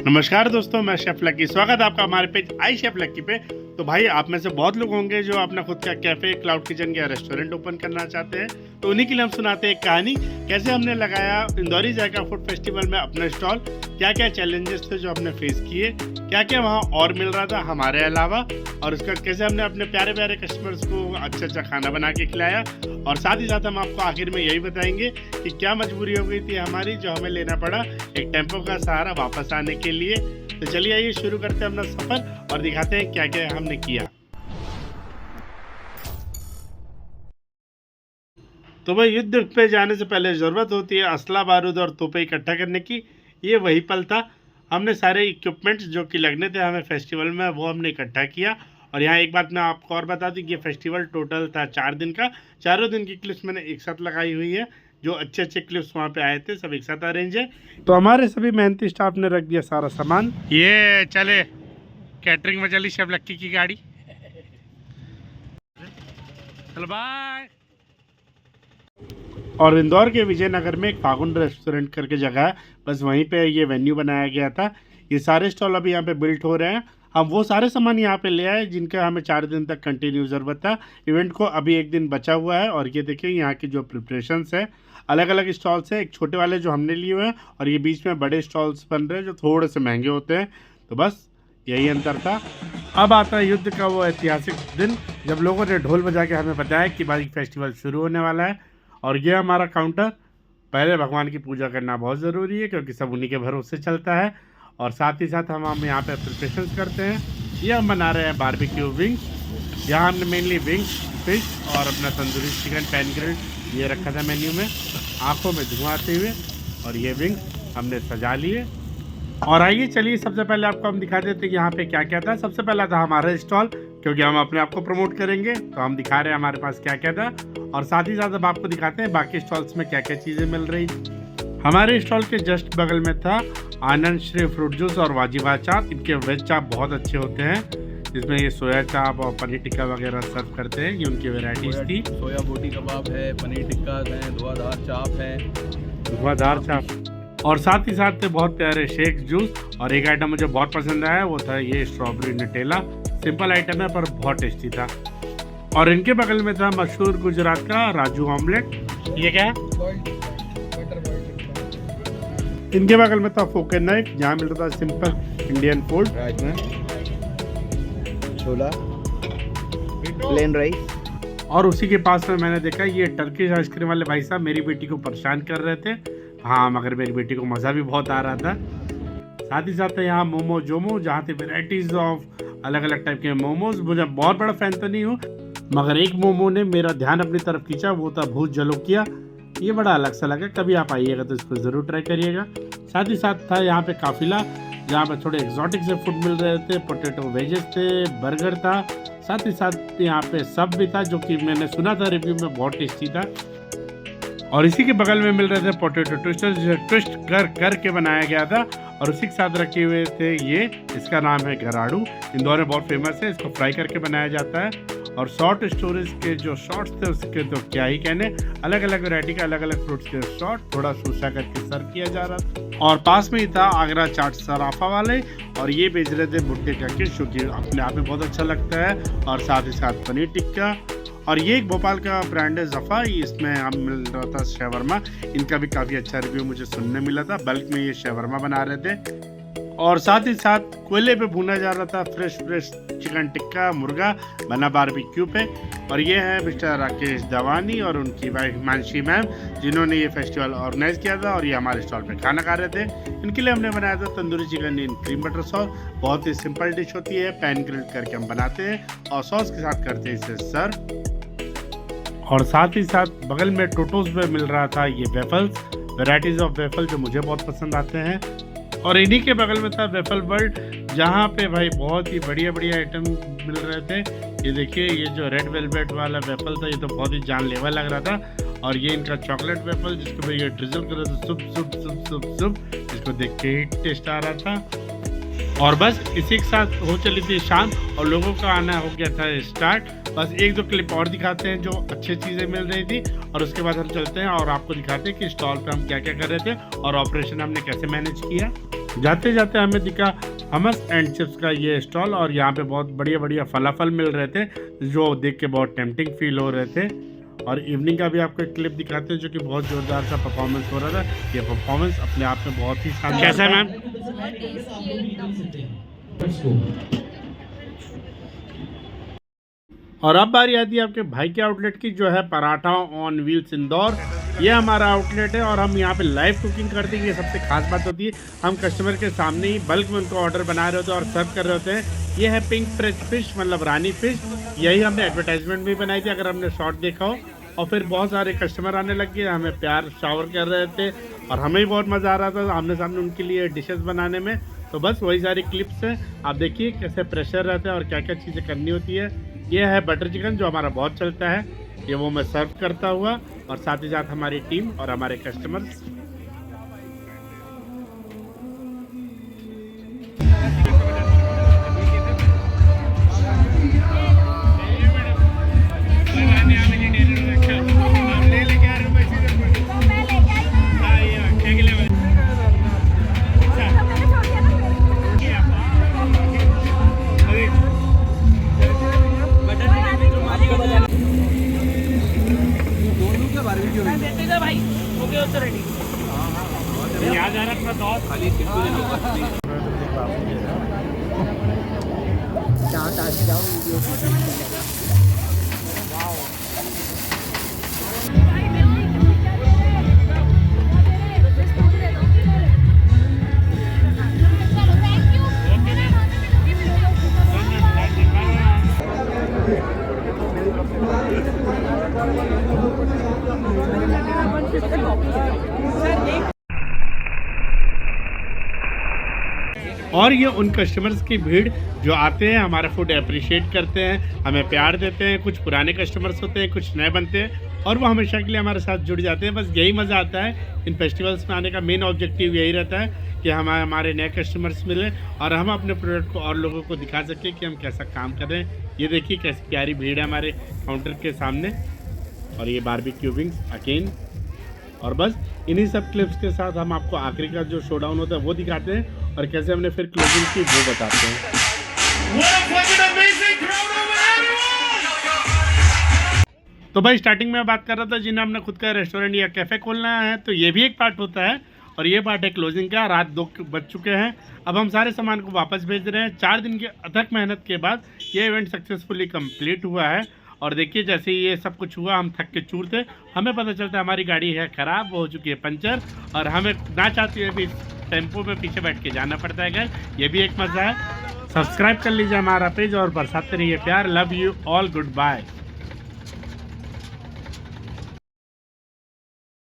नमस्कार दोस्तों, मैं शेफ लक्की। स्वागत है आपका हमारे पेज आई शेफ लक्की पे। तो भाई, आप में से बहुत लोग होंगे जो अपना खुद का कैफे, क्लाउड किचन या रेस्टोरेंट ओपन करना चाहते हैं। तो उन्हीं के लिए हम सुनाते हैं एक कहानी, कैसे हमने लगाया इंदौरी जायका फूड फेस्टिवल में अपना स्टॉल, क्या क्या चैलेंजेस थे जो हमने फेस किए, क्या क्या वहाँ और मिल रहा था हमारे अलावा, और उसका कैसे हमने अपने प्यारे प्यारे कस्टमर्स को अच्छा अच्छा खाना बना के खिलाया। और साथ ही साथ हम आपको आखिर में यही बताएंगे कि क्या मजबूरी हो गई थी हमारी जो हमें लेना पड़ा एक टेम्पो का सहारा वापस आने के लिए। तो चलिए आइए शुरू करते हैं अपना सफर और दिखाते हैं क्या क्या हमने किया। तो भाई, युद्ध पे जाने से पहले ज़रूरत होती है असला बारूद और तोपें इकट्ठा करने की। ये वही पल था। हमने सारे इक्विपमेंट्स जो कि लगने थे हमें फेस्टिवल में, वो हमने इकट्ठा किया। और यहाँ एक बात मैं आपको और बता दूं कि ये फेस्टिवल टोटल था 4 दिन का। चारों दिन की क्लिप्स मैंने एक साथ लगाई हुई है। जो अच्छे अच्छे क्लिप्स वहाँ पे आए थे सब एक साथ अरेंज है। तो हमारे सभी मेहनती स्टाफ ने रख दिया सारा सामान। ये चले कैटरिंग में चली शेफ लक्की की गाड़ी। चलो बाय। और इंदौर के विजयनगर में एक फागुन रेस्टोरेंट करके जगह है, बस वहीं पे ये वेन्यू बनाया गया था। ये सारे स्टॉल अभी यहाँ पे बिल्ट हो रहे हैं। हम वो सारे सामान यहाँ पे ले आए जिनका हमें 4 दिन तक कंटिन्यू ज़रूरत था। इवेंट को अभी 1 दिन बचा हुआ है। और ये देखिए यहाँ की जो प्रिपरेशंस है, अलग अलग स्टॉल्स है। एक छोटे वाले जो हमने लिए हुए हैं और ये बीच में बड़े स्टॉल्स बन रहे हैं जो थोड़े से महंगे होते हैं। तो बस यही अंतर था। अब आता है युद्ध का वो ऐतिहासिक दिन जब लोगों ने ढोल बजा के हमें बताया कि भाई फेस्टिवल शुरू होने वाला है। और ये हमारा काउंटर। पहले भगवान की पूजा करना बहुत ज़रूरी है क्योंकि सब उन्हीं के भरोसे चलता है। और साथ ही साथ हम यहाँ पे प्रिपरेशंस करते हैं। ये हम बना रहे हैं बारबेक्यू विंग्स। यहाँ हमने मेनली विंग्स, फिश और अपना तंदूरी चिकन पैन ग्रिल्ड ये रखा था मेन्यू में, आंखों में धुआं आते हुए। और ये विंग्स हमने सजा लिए। और आइए चलिए सबसे पहले आपको हम दिखा देते हैं कि यहाँ पे क्या क्या था। सबसे पहला था हमारा स्टॉल, क्योंकि हम अपने आप को प्रमोट करेंगे तो हम दिखा रहे हैं हमारे पास क्या क्या था। और साथ ही साथ अब आपको दिखाते हैं बाकी स्टॉल्स में क्या क्या चीज़ें मिल रही। हमारे स्टॉल के जस्ट बगल में था आनंद श्री फ्रूट जूस और वाजिबा चाप। इनके वेज चाप बहुत अच्छे होते हैं, जिसमें ये सोया चाप और पनीर टिक्का वगैरह सर्व करते हैं। ये उनकी वेराइटीज़ थी। सोया बोटी कबाब है, पनीर टिक्का है, धुआंधार चाप है, धुआंधार चाप। और साथ ही साथ थे बहुत प्यारे शेक जूस। और एक आइटम मुझे बहुत पसंद आया, वो था ये स्ट्रॉबेरी नटेला। सिंपल आइटम है पर बहुत टेस्टी था। और इनके बगल में था मशहूर गुजरात का राजू ऑमलेट। ये क्या है? इनके बगल में था फोक एंड नाइफ, जहाँ मिल रहा था सिंपल इंडियन फूड। छोला, प्लेन राइस। और उसी के पास में मैंने देखा ये टर्किश आइसक्रीम वाले भाई साहब मेरी बेटी को परेशान कर रहे थे। हाँ, मगर मेरी बेटी को मज़ा भी बहुत आ रहा था। साथ ही साथ यहाँ मोमो जोमो, जहाँ थे वेराइटीज ऑफ अलग अलग टाइप के मोमोज। मुझे बहुत बड़ा फैन तो नहीं हूँ, मगर एक मोमो ने मेरा ध्यान अपनी तरफ खींचा, वो था भूत जलोकिया। ये बड़ा अलग सा लगा, कभी आप आइएगा तो इसको ज़रूर ट्राई करिएगा। साथ ही साथ था यहाँ पे काफिला, जहाँ पे थोड़े एक्जॉटिक से फूड मिल रहे थे। पोटैटो वेजेस थे, बर्गर था, साथ ही साथ यहाँ पे सब भी था जो कि मैंने सुना था रिव्यू में बहुत टेस्टी था। और इसी के बगल में मिल रहे थे पोटैटो ट्विस्टर्स, जो ट्विस्ट कर के बनाया गया था। और उसी के साथ रखे हुए थे ये, इसका नाम है गराड़ू। इंदौर में बहुत फेमस है, इसको फ्राई करके बनाया जाता है। और शॉर्ट स्टोरेज के जो शॉर्ट्स थे उसके तो क्या ही कहने, अलग अलग वैरायटी के अलग अलग फ्रूट्स के शॉर्ट थोड़ा सूसा करके सर्व किया जा रहा था। और पास में ही था आगरा चाट सराफा वाले, और ये बेच रहे थे भुट्टे का किश, जो कि अपने आप में बहुत अच्छा लगता है। और साथ ही साथ पनीर टिक्का। और ये एक भोपाल का ब्रांड है जफ़ा, इसमें हम मिल रहा था शवरमा। इनका भी काफ़ी अच्छा रिव्यू मुझे सुनने मिला था। बल्क में ये शवरमा बना रहे थे। और साथ ही साथ कोयले पे भुना जा रहा था फ्रेश चिकन टिक्का मुर्गा बना बारबेक्यू पे। और ये है मिस्टर राकेश दवानी और उनकी वाइफ हिमांशी मैम, जिन्होंने ये फेस्टिवल ऑर्गेनाइज किया था। और ये हमारे स्टॉल पे खाना खा रहे थे। इनके लिए हमने बनाया था tandoori chicken in cream butter sauce. बहुत ही सिंपल डिश होती है, पैन ग्रिल करके हम बनाते हैं और सॉस के साथ करते हैं इसे सर्व। और साथ ही साथ बगल में टोटोस में मिल रहा था ये वेफल्स, वेराइटीज़ ऑफ वेफल जो मुझे बहुत पसंद आते हैं। और इन्हीं के बगल में था वेफल वर्ल्ड, जहाँ पे भाई बहुत ही बढ़िया बढ़िया आइटम मिल रहे थे। ये देखिए, ये जो रेड वेलवेट वाला वेफल था ये तो बहुत ही जानलेवा लग रहा था। और ये इनका चॉकलेट वेफल, जिसको भाई ये ड्रिजल कर रहे थे, सुप सुप सुप सुप सुप, जिसको देख के ही टेस्ट आ रहा था। और बस इसी के साथ हो चली थी शाम और लोगों का आना हो गया था स्टार्ट। बस एक दो क्लिप और दिखाते हैं जो अच्छी चीज़ें मिल रही थी और उसके बाद हम चलते हैं और आपको दिखाते हैं कि स्टॉल पे हम क्या क्या कर रहे थे और ऑपरेशन हमने कैसे मैनेज किया। जाते जाते हमें दिखा हमस एंड चिप्स का ये स्टॉल और यहाँ पे बहुत बढ़िया बढ़िया फलाफल मिल रहे थे जो देख के बहुत टेम्पटिंग फील हो रहे थे। और इवनिंग का भी आपको एक क्लिप दिखाते हैं जो कि बहुत जोरदार सा परफॉर्मेंस हो रहा था। ये परफॉर्मेंस अपने आप में बहुत ही शानदार। कैसा है मैम? और अब बारी आती है आपके भाई के आउटलेट की जो है पराठा ऑन व्हील्स इंदौर। ये हमारा आउटलेट है और हम यहाँ पे लाइव कुकिंग करते हैं। ये सबसे खास बात होती है, हम कस्टमर के सामने ही बल्क में उनको ऑर्डर बना रहे होते हैं और सर्व कर रहे होते हैं। ये है पिंक फ्रेश फिश, मतलब रानी फिश। यही हमने एडवर्टाइजमेंट भी बनाई थी, अगर हमने शॉर्ट देखा हो। और फिर बहुत सारे कस्टमर आने लग गए, हमें प्यार शावर कर रहे थे और हमें भी बहुत मज़ा आ रहा था आमने सामने उनके लिए डिशेस बनाने में। तो बस वही सारी क्लिप्स हैं, आप देखिए कैसे प्रेशर रहता है और क्या क्या चीज़ें करनी होती है। ये है बटर चिकन जो हमारा बहुत चलता है, ये वो मैं सर्व करता हुआ और साथ ही साथ हमारी टीम और हमारे कस्टमर्स। भाई ओके हो तो रेडी याद आ रहा अपना दोस्त खाली और ये उन कस्टमर्स की भीड़ जो आते हैं, हमारा फूड अप्रिशिएट करते हैं, हमें प्यार देते हैं। कुछ पुराने कस्टमर्स होते हैं, कुछ नए बनते हैं और वो हमेशा के लिए हमारे साथ जुड़ जाते हैं। बस यही मज़ा आता है इन फेस्टिवल्स में आने का। मेन ऑब्जेक्टिव यही रहता है कि हमारे नए कस्टमर्स मिले और हम अपने प्रोडक्ट को और लोगों को दिखा सकें कि हम कैसा काम कर रहे हैं। ये देखिए कैसी प्यारी भीड़ है हमारे काउंटर के सामने। और ये बारबेक्यू विंग्स अगेन। और बस इन्हीं सब क्लिप्स के साथ हम आपको आखिरी का जो शोडाउन होता है वो दिखाते हैं और कैसे हमने फिर क्लोजिंग की वो बताते हैं। तो भाई स्टार्टिंग में बात कर रहा था जिन्हें हमने खुद का रेस्टोरेंट या कैफ़े खोलना है, तो ये भी एक पार्ट होता है और ये पार्ट है क्लोजिंग का। रात 2 बज चुके हैं, अब हम सारे सामान को वापस भेज रहे हैं। 4 दिन की अथक मेहनत के बाद ये इवेंट सक्सेसफुली कंप्लीट हुआ है। और देखिए जैसे ये सब कुछ हुआ, हम थक के चूर थे, हमें पता चलता है हमारी गाड़ी है ख़राब, हो चुकी है पंचर और हमें ना चाहते हुए भी टेम्पो में पीछे बैठ के जाना पड़ता है। घर ये भी एक मज़ा है। सब्सक्राइब कर लीजिए हमारा पेज और बरसाते रहिए प्यार। Love you all, good bye.